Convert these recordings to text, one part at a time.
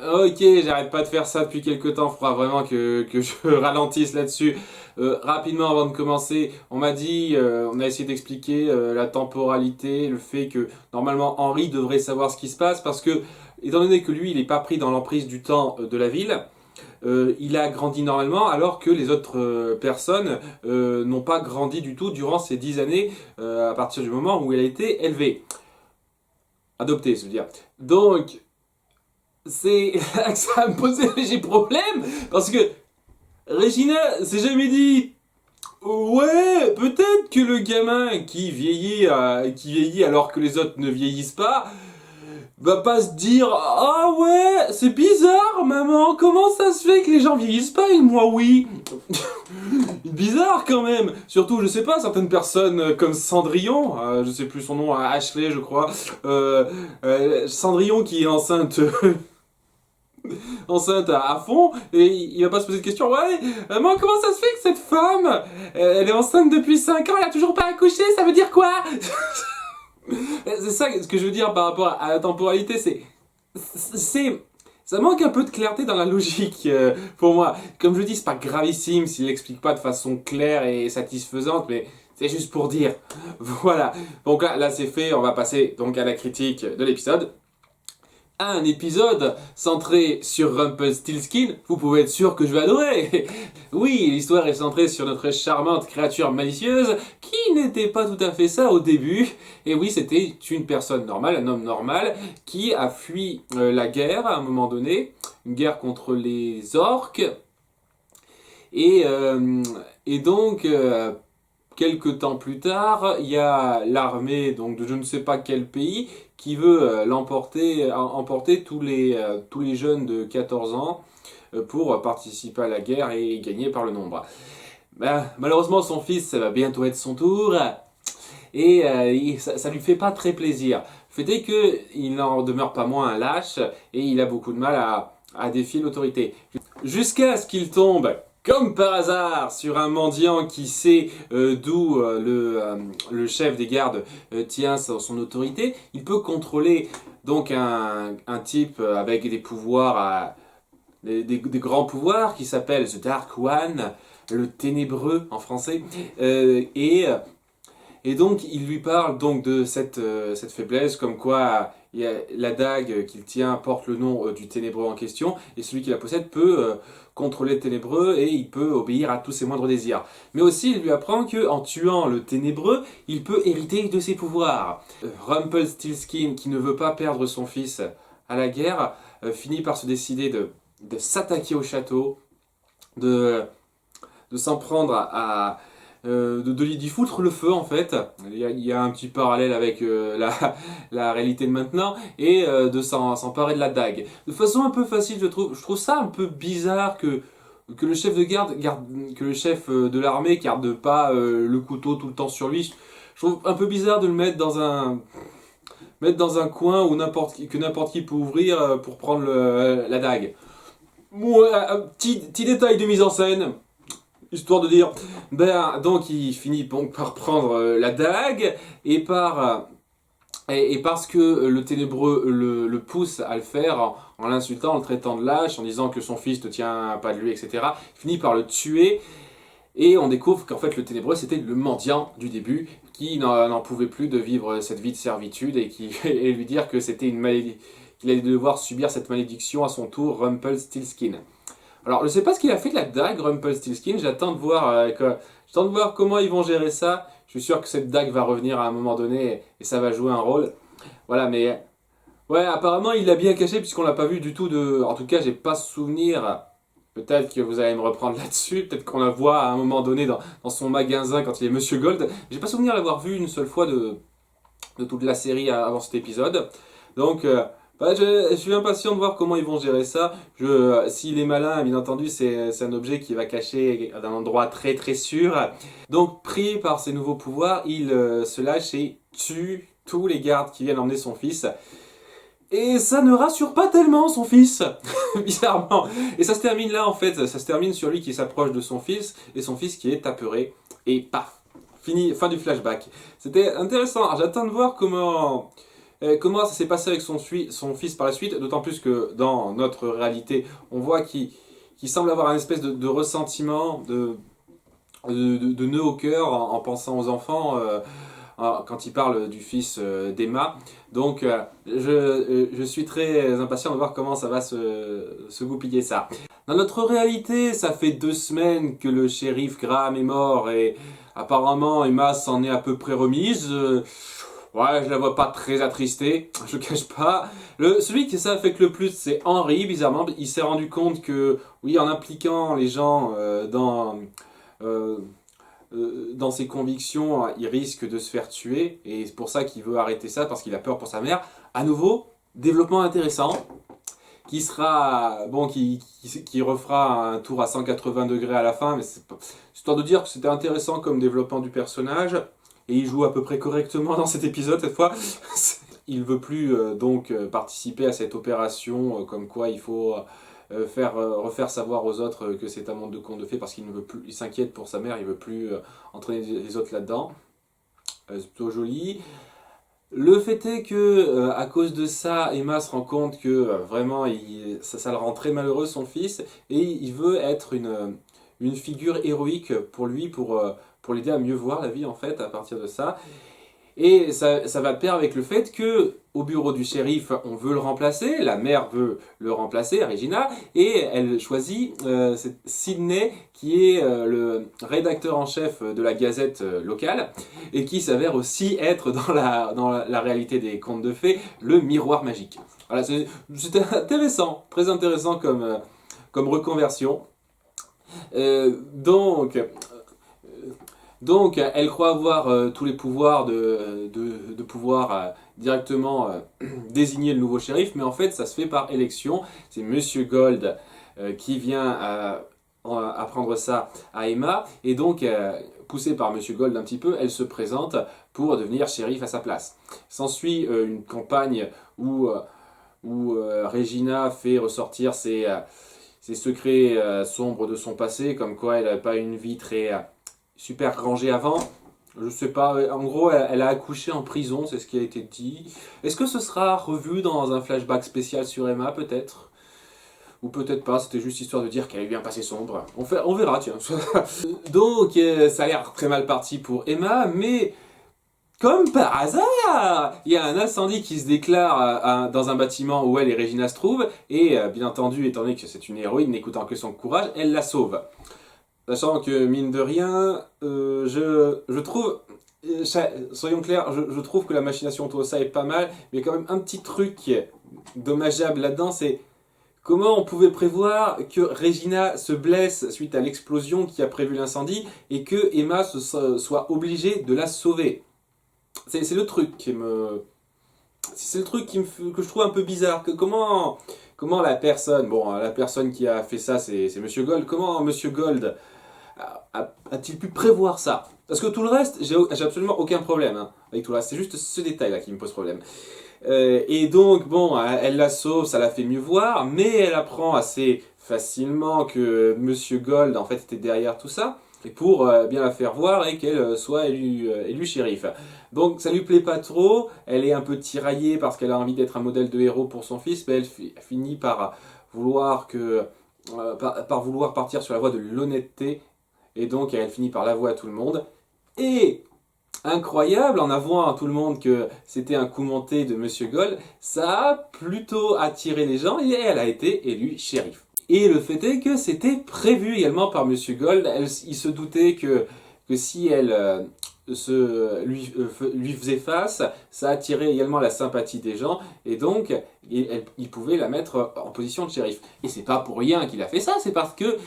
Ok, j'arrête pas de faire ça depuis quelques temps, faudra vraiment que je ralentisse là-dessus. Rapidement avant de commencer, on m'a dit, on a essayé d'expliquer la temporalité, le fait que normalement Henri devrait savoir ce qui se passe parce que, étant donné que lui il est pas pris dans l'emprise du temps de la ville, il a grandi normalement alors que les autres personnes n'ont pas grandi du tout durant ces 10 années à partir du moment où il a été élevé. Adopté, je veux dire. Donc, c'est là que ça va me poser un léger problème parce que Regina s'est jamais dit ouais, peut-être que le gamin qui vieillit alors que les autres ne vieillissent pas, va pas se dire ah ouais, c'est bizarre, maman, comment ça se fait que les gens vieillissent pas et moi oui. Bizarre quand même. Surtout, je sais pas, certaines personnes comme Cendrillon, je sais plus son nom, Ashley, je crois, Cendrillon qui est enceinte. Enceinte à fond, et il va pas se poser de questions. Ouais, moi, comment ça se fait que cette femme, elle est enceinte depuis 5 ans, elle a toujours pas accouché, ça veut dire quoi? C'est ça ce que je veux dire par rapport à la temporalité, c'est, ça manque un peu de clarté dans la logique pour moi. Comme je dis, c'est pas gravissime s'il l'explique pas de façon claire et satisfaisante, mais c'est juste pour dire. Voilà. Donc là c'est fait, on va passer donc à la critique de l'épisode. Un épisode centré sur Rumpelstiltskin, vous pouvez être sûr que je vais adorer. Oui, l'histoire est centrée sur notre charmante créature malicieuse qui n'était pas tout à fait ça au début. Et oui, c'était une personne normale, un homme normal qui a fui la guerre à un moment donné, une guerre contre les orques. Et, euh, et donc, quelques temps plus tard, il y a l'armée donc de je ne sais pas quel pays qui veut emporter tous les jeunes de 14 ans pour participer à la guerre et gagner par le nombre. Ben, malheureusement, son fils, ça va bientôt être son tour et ça lui fait pas très plaisir. Le fait est qu'il n'en demeure pas moins un lâche et il a beaucoup de mal à défier l'autorité. Jusqu'à ce qu'il tombe comme par hasard sur un mendiant qui sait d'où le chef des gardes tient son autorité. Il peut contrôler donc un type avec des pouvoirs, des grands pouvoirs qui s'appelle The Dark One, le ténébreux en français. Et donc il lui parle donc de cette faiblesse, comme quoi la dague qu'il tient porte le nom du ténébreux en question, et celui qui la possède peut contrôler le ténébreux et il peut obéir à tous ses moindres désirs. Mais aussi il lui apprend que en tuant le ténébreux, il peut hériter de ses pouvoirs. Rumpelstiltskin, qui ne veut pas perdre son fils à la guerre, finit par se décider de s'attaquer au château, de, de s'en prendre d'y foutre le feu en fait. Il y a un petit parallèle avec la réalité de maintenant et de s'emparer de la dague. De façon un peu facile, je trouve. Je trouve ça un peu bizarre que le chef de que le chef de l'armée garde pas le couteau tout le temps sur lui. Je trouve un peu bizarre de le mettre dans un coin où que n'importe qui peut ouvrir pour prendre la dague. Bon, un petit détail de mise en scène. Histoire de dire, ben, donc il finit donc par prendre la dague et et parce que le ténébreux le pousse à le faire en l'insultant, en le traitant de lâche, en disant que son fils ne tient pas de lui, etc. Il finit par le tuer et on découvre qu'en fait le ténébreux c'était le mendiant du début qui n'en pouvait plus de vivre cette vie de servitude et lui dire que c'était une malédiction, qu'il allait devoir subir cette malédiction à son tour, Rumpelstiltskin. Alors, je sais pas ce qu'il a fait de la dague, Rumpelstiltskin. J'attends de voir comment ils vont gérer ça. Je suis sûr que cette dague va revenir à un moment donné et ça va jouer un rôle. Voilà, mais ouais, apparemment il l'a bien caché puisqu'on l'a pas vu du tout de. En tout cas, j'ai pas souvenir. Peut-être que vous allez me reprendre là-dessus. Peut-être qu'on la voit à un moment donné dans son magasin quand il est Monsieur Gold. J'ai pas souvenir l'avoir vu une seule fois de toute la série avant cet épisode. Donc, bah, je suis impatient de voir comment ils vont gérer ça. S'il est malin, bien entendu, c'est un objet qui va cacher d'un endroit très très sûr. Donc, pris par ses nouveaux pouvoirs, il se lâche et tue tous les gardes qui viennent emmener son fils. Et ça ne rassure pas tellement son fils, bizarrement. Et ça se termine là en fait, ça se termine sur lui qui s'approche de son fils, et son fils qui est apeuré, et paf, fini, fin du flashback. C'était intéressant, j'attends de voir comment ça s'est passé avec son fils par la suite, d'autant plus que dans notre réalité, on voit qu'il semble avoir une espèce de ressentiment, de nœud au cœur en pensant aux enfants quand il parle du fils d'Emma. Donc je suis très impatient de voir comment ça va se goupiller ça. Dans notre réalité, ça fait 2 semaines que le shérif Graham est mort et apparemment Emma s'en est à peu près remise. Ouais, je la vois pas très attristée, je cache pas. Celui qui ça affecte le plus, c'est Henry, bizarrement. Il s'est rendu compte que, oui, en impliquant les gens euh, dans ses convictions, il risque de se faire tuer. Et c'est pour ça qu'il veut arrêter ça, parce qu'il a peur pour sa mère. À nouveau, développement intéressant, qui sera, bon, qui refera un tour à 180 degrés à la fin, mais c'est histoire de dire que c'était intéressant comme développement du personnage. Et il joue à peu près correctement dans cet épisode cette fois. Il veut plus donc participer à cette opération, comme quoi il faut refaire savoir aux autres que c'est un monde de contes de fées parce qu'il ne veut plus, il s'inquiète pour sa mère, il veut plus entraîner les autres là-dedans. C'est plutôt joli. Le fait est que à cause de ça, Emma se rend compte que vraiment ça le rend très malheureux son fils et il veut être une figure héroïque pour lui, pour l'aider à mieux voir la vie en fait à partir de ça. Et ça va de pair avec le fait que au bureau du shérif, on veut le remplacer, la mère veut le remplacer, Regina, et elle choisit Sidney, qui est le rédacteur en chef de la gazette locale, et qui s'avère aussi être dans la réalité des contes de fées, le miroir magique. Voilà, c'était intéressant, très intéressant comme reconversion. Donc, elle croit avoir tous les pouvoirs de pouvoir directement désigner le nouveau shérif, mais en fait, ça se fait par élection. C'est Monsieur Gold qui vient apprendre ça à Emma, et donc, poussée par Monsieur Gold un petit peu, elle se présente pour devenir shérif à sa place. S'ensuit une campagne où Regina fait ressortir ses secrets sombres de son passé, comme quoi elle n'avait pas une vie très super rangée avant. Je sais pas, en gros, elle a accouché en prison, c'est ce qui a été dit. Est-ce que ce sera revu dans un flashback spécial sur Emma, peut-être? Ou peut-être pas, c'était juste histoire de dire qu'elle a eu un passé sombre. On verra, tiens. Donc, ça a l'air très mal parti pour Emma, mais comme par hasard, il y a un incendie qui se déclare dans un bâtiment où elle et Regina se trouvent, et bien entendu, étant donné que c'est une héroïne, n'écoutant que son courage, elle la sauve. Sachant que, mine de rien, je trouve, soyons clairs, je trouve que la machination autour de ça est pas mal, mais il y a quand même un petit truc dommageable là-dedans, c'est comment on pouvait prévoir que Regina se blesse suite à l'explosion qui a prévu l'incendie, et que Emma soit obligée de la sauver. C'est le truc qui me... C'est le truc que je trouve un peu bizarre. Comment la personne qui a fait ça, c'est Monsieur Gold. Comment Monsieur Gold a-t-il pu prévoir ça? Parce que tout le reste, j'ai absolument aucun problème avec tout le reste. C'est juste ce détail-là qui me pose problème. Et donc, bon, elle la sauve, ça la fait mieux voir, mais elle apprend assez facilement que Monsieur Gold, en fait, était derrière tout ça, et pour bien la faire voir et qu'elle soit élue shérif. Donc, ça lui plaît pas trop, elle est un peu tiraillée parce qu'elle a envie d'être un modèle de héros pour son fils, mais elle finit par vouloir vouloir partir sur la voie de l'honnêteté, et donc elle finit par l'avouer à tout le monde. Et incroyable, en avouant à tout le monde que c'était un coup monté de Monsieur Gold, ça a plutôt attiré les gens et elle a été élue shérif. Et le fait est que c'était prévu également par Monsieur Gold. Il se doutait que si elle lui faisait face, ça attirait également la sympathie des gens et donc il pouvait la mettre en position de shérif. Et c'est pas pour rien qu'il a fait ça, c'est parce que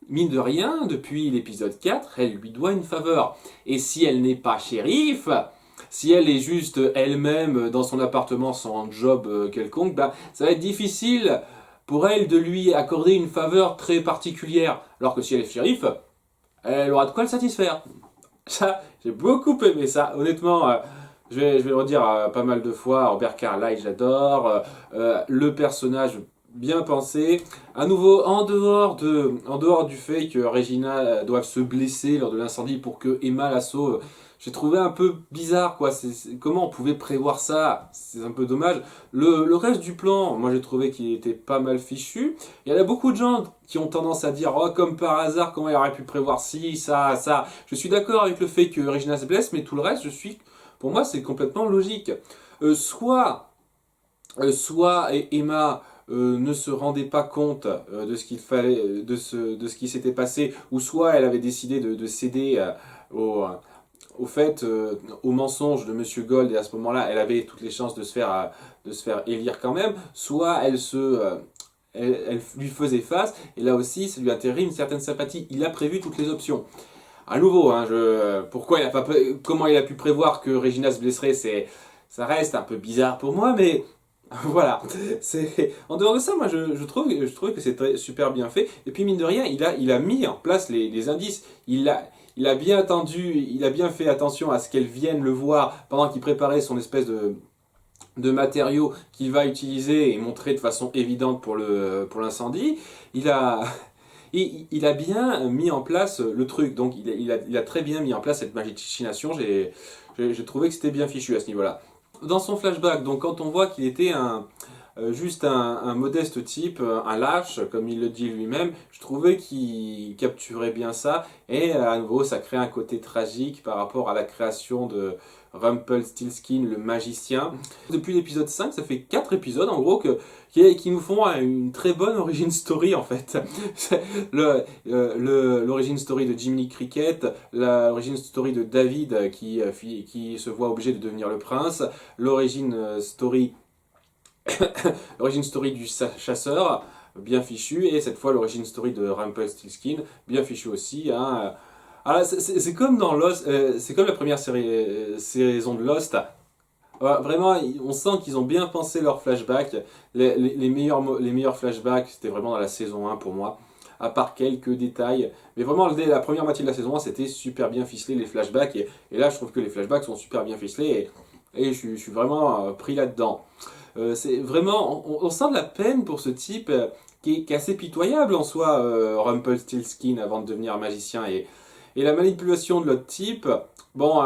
mine de rien, depuis l'épisode 4, elle lui doit une faveur. Et si elle n'est pas shérif, si elle est juste elle-même dans son appartement sans job quelconque, ça va être difficile pour elle de lui accorder une faveur très particulière. Alors que si elle est shérif, elle aura de quoi le satisfaire. Ça, j'ai beaucoup aimé ça. Honnêtement, je vais le redire pas mal de fois. Robert Carlyle, j'adore. Le personnage bien pensé. À nouveau, en dehors du fait que Regina doive se blesser lors de l'incendie pour que Emma la sauve, j'ai trouvé un peu bizarre, quoi. Comment on pouvait prévoir ça? C'est un peu dommage. Le reste du plan, moi j'ai trouvé qu'il était pas mal fichu. Il y en a beaucoup de gens qui ont tendance à dire, oh, comme par hasard, comment il aurait pu prévoir ci, ça, ça. Je suis d'accord avec le fait que Regina se blesse, mais tout le reste, pour moi, c'est complètement logique. Soit Emma ne se rendait pas compte de ce qu'il fallait, de ce qui s'était passé, ou soit elle avait décidé de céder au fait, au mensonge de Monsieur Gold, et à ce moment-là, elle avait toutes les chances de se faire élire quand même, soit elle lui faisait face, et là aussi, ça lui a atterri une certaine sympathie. Il a prévu toutes les options. À nouveau, hein, comment il a pu prévoir que Regina se blesserait, ça reste un peu bizarre pour moi, mais voilà. En dehors de ça, moi, je trouve que c'est super bien fait. Et puis, mine de rien, il a mis en place les indices. Il a bien attendu, il a bien fait attention à ce qu'elle vienne le voir pendant qu'il préparait son espèce de matériaux qu'il va utiliser et montrer de façon évidente pour l'incendie. Il a, il a bien mis en place le truc, donc il a très bien mis en place cette machination. J'ai trouvé que c'était bien fichu à ce niveau-là. Dans son flashback, donc quand on voit qu'il était juste un modeste type, un lâche, comme il le dit lui-même, je trouvais qu'il capturait bien ça, et à nouveau ça crée un côté tragique par rapport à la création de Rumpelstiltskin, le magicien. Depuis l'épisode 5, ça fait 4 épisodes en gros qui nous font une très bonne origin story en fait. L'origin story de Jiminy Cricket, l'origin story de David qui se voit obligé de devenir le prince, l'origin story l'origin story du chasseur, bien fichu, et cette fois l'origin story de Rumpelstiltskin, bien fichu aussi. Hein. Alors, c'est comme dans Lost, c'est comme la première saison de Lost. Vraiment, on sent qu'ils ont bien pensé leur flashback. Les meilleurs flashbacks, c'était vraiment dans la saison 1 pour moi, à part quelques détails. Mais vraiment, dès la première moitié de la saison 1, c'était super bien ficelé les flashbacks. Et là, je trouve que les flashbacks sont super bien ficelés. Et je suis vraiment pris là-dedans. C'est vraiment, on sent de la peine pour ce type qui est assez pitoyable en soi, Rumpelstiltskin, avant de devenir magicien. Et la manipulation de l'autre type, bon,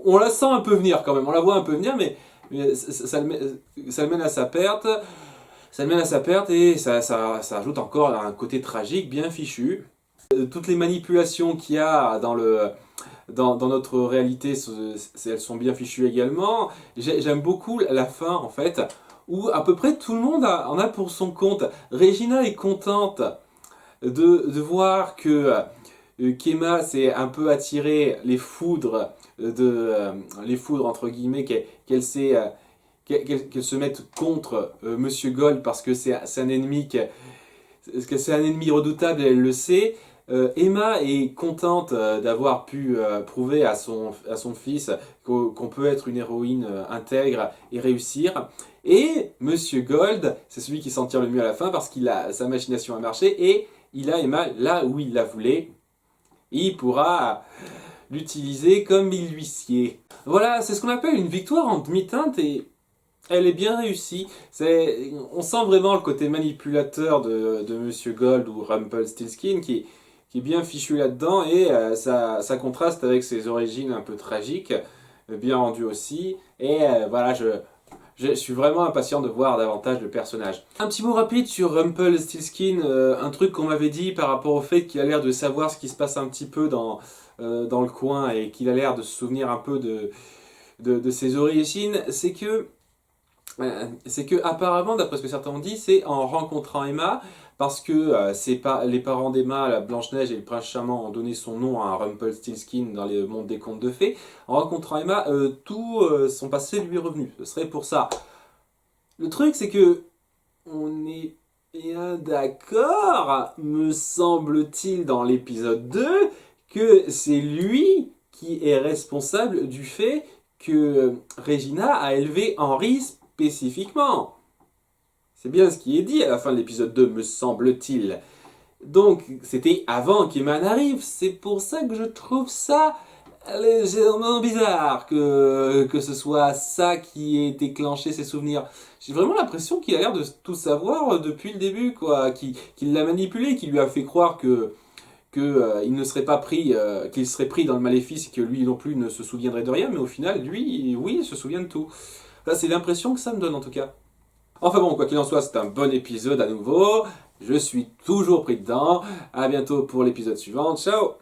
on la sent un peu venir quand même, on la voit un peu venir, mais ça le mène à sa perte. Ça le mène à sa perte et ça ajoute encore un côté tragique bien fichu. Toutes les manipulations qu'il y a dans notre réalité, elles sont bien fichues également. J'aime beaucoup la fin en fait, où à peu près tout le monde en a pour son compte. Regina est contente de voir que qu'Emma s'est un peu attiré les foudres entre guillemets, qu'elle se mette contre Monsieur Gold parce que c'est un ennemi c'est un ennemi redoutable, et elle le sait. Emma est contente d'avoir pu prouver à son fils qu'on peut être une héroïne intègre et réussir. Et Monsieur Gold, c'est celui qui s'en tire le mieux à la fin parce sa machination a marché et il a Emma là où il la voulait. Il pourra l'utiliser comme il lui sied. Voilà, c'est ce qu'on appelle une victoire en demi-teinte et elle est bien réussie. On sent vraiment le côté manipulateur de Monsieur Gold ou Rumpelstiltskin qui est bien fichu là-dedans et ça contraste avec ses origines un peu tragiques, bien rendues aussi. Et voilà, je suis vraiment impatient de voir davantage le personnage. Un petit mot rapide sur Rumpelstiltskin, un truc qu'on m'avait dit par rapport au fait qu'il a l'air de savoir ce qui se passe un petit peu dans le coin et qu'il a l'air de se souvenir un peu de ses origines, c'est que apparemment, d'après ce que certains ont dit, c'est en rencontrant Emma, parce que les parents d'Emma, la Blanche-Neige et le prince charmant, ont donné son nom à Rumpelstiltskin dans les mondes des contes de fées. En rencontrant Emma, tout son passé lui est revenu. Ce serait pour ça. Le truc, c'est que on est bien d'accord, me semble-t-il, dans l'épisode 2, que c'est lui qui est responsable du fait que Regina a élevé Henri spécifiquement. C'est bien ce qui est dit à la fin de l'épisode 2, me semble-t-il. Donc, c'était avant qu'Emma n'arrive. C'est pour ça que je trouve ça légèrement bizarre que ce soit ça qui ait déclenché ses souvenirs. J'ai vraiment l'impression qu'il a l'air de tout savoir depuis le début, quoi. Qu'il l'a manipulé, qu'il lui a fait croire il ne serait pas pris, qu'il serait pris dans le maléfice et que lui non plus ne se souviendrait de rien, mais au final, lui, oui, il se souvient de tout. Là, c'est l'impression que ça me donne en tout cas. Enfin bon, quoi qu'il en soit, c'est un bon épisode à nouveau. Je suis toujours pris dedans. À bientôt pour l'épisode suivant. Ciao!